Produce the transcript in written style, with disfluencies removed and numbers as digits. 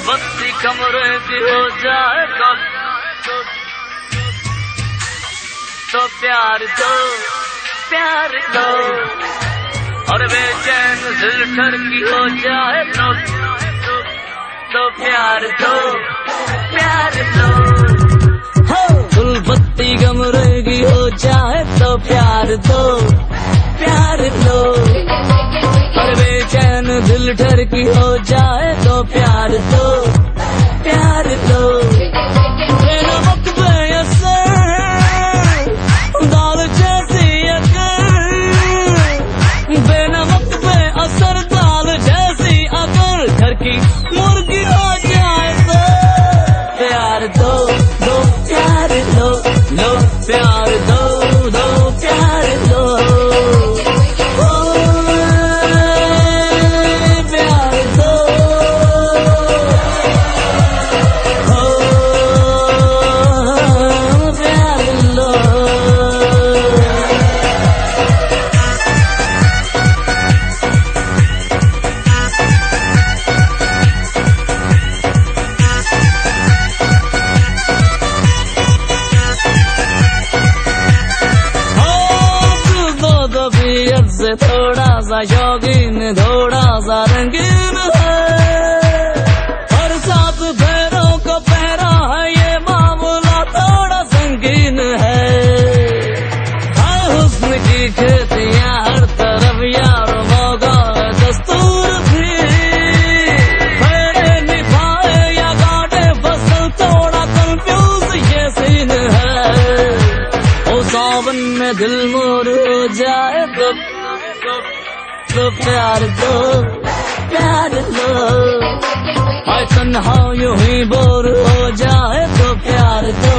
बत्ती कमरे की हो जाए तो प्यार दो और बेचैन दिल ठरकी हो जाए तो प्यार दो फुल बत्ती कमरे की हो जाए तो प्यार दो और बेचैन दिल ठरकी हो जाए तो प्यार दो बिना वक्त बेअसर दाल जैसी अगर बिना वक्त बेअसर दाल जैसी अगर घर की मुर्गी हो जाए तो प्यार दो प्यार दो प्यार दो प्यार दो से थोड़ा सा शौकीन थोड़ा सा रंगीन है और साथ पैरों को पहरा है ये मामला थोड़ा संगीन है हुस्न की खेतियां हर तरफ यार मौका दस्तूर भी फेरे निभाए या गाड़े फसल थोड़ा कंफ्यूज ये सीन है ओ सावन में दिल मोर हो जाए तो प्यार दो और तन्हा यूं ही बोर हो जाए तो प्यार दो